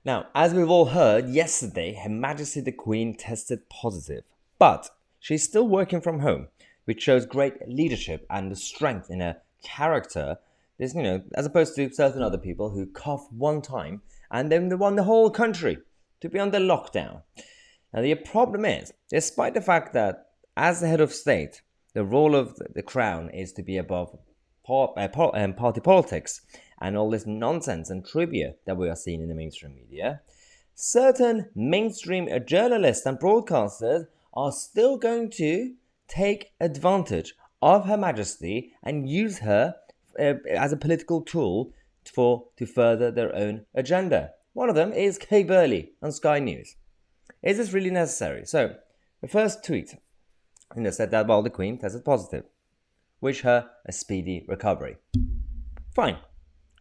Now, as we've all heard, yesterday, Her Majesty the Queen tested positive, but she's still working from home, which shows great leadership and the strength in her character. This, as opposed to certain other people who cough one time and then they want the whole country to be under lockdown. Now, the problem is, despite the fact that as the head of state, the role of the crown is to be above party politics and all this nonsense and trivia that we are seeing in the mainstream media, certain mainstream journalists and broadcasters are still going to take advantage of Her Majesty and use her as a political tool to further their own agenda. One of them is Kay Burley on Sky News. Is this really necessary? So, the first tweet said that the Queen tested positive. Wish her a speedy recovery. Fine.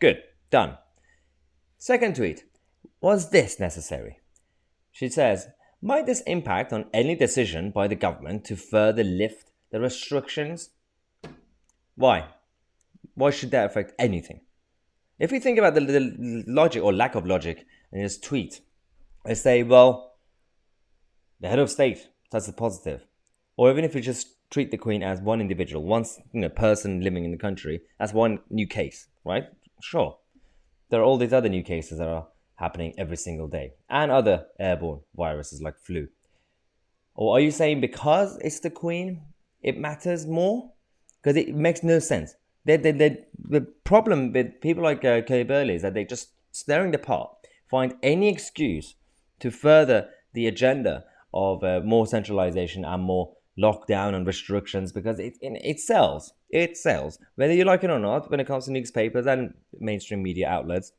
Good. Done. Second tweet. Was this necessary? She says, might this impact on any decision by the government to further lift the restrictions? Why? Why should that affect anything? If we think about the logic or lack of logic in this tweet, I say, well, the head of state tested positive. Or even if we just treat the Queen as one individual, one person living in the country, as one new case, right? Sure. There are all these other new cases that are happening every single day, and other airborne viruses like flu. Or are you saying because it's the Queen, it matters more? Because it makes no sense. The problem with people like Kay Burley is that they just, staring the part, find any excuse to further the agenda of more centralization and more lockdown and restrictions, because it sells. It sells. Whether you like it or not, when it comes to newspapers and mainstream media outlets,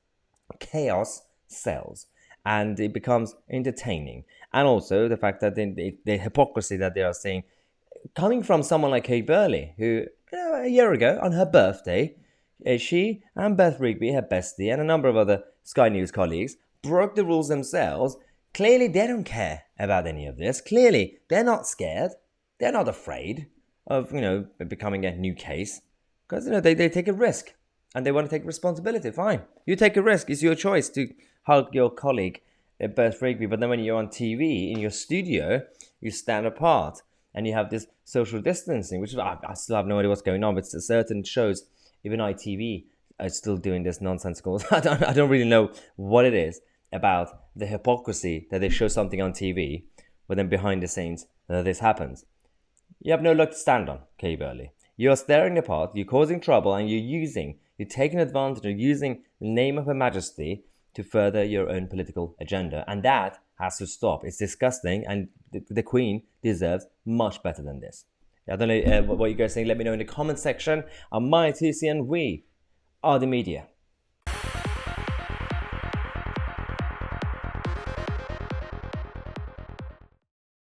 chaos sells. And it becomes entertaining. And also the fact that the hypocrisy that they are saying, coming from someone like Kay Burley, who a year ago on her birthday, she and Beth Rigby, her bestie, and a number of other Sky News colleagues broke the rules themselves. Clearly, they don't care about any of this. Clearly, they're not scared. They're not afraid of, becoming a new case. Because, they take a risk. And they want to take responsibility. Fine. You take a risk. It's your choice to hug your colleague, Beth Rigby. But then when you're on TV, in your studio, you stand apart. And you have this social distancing, which I still have no idea what's going on. But certain shows, even ITV, are still doing this nonsensical. I don't really know what it is about the hypocrisy that they show something on TV, but then behind the scenes, this happens. You have no leg to stand on, Kay Burley. You're staring apart, you're causing trouble, and you're taking advantage of using the name of Her Majesty to further your own political agenda. And that has to stop. It's disgusting, and the Queen deserves much better than this. I don't know what you guys think. Let me know in the comment section. I'm Tousi, and we are the media.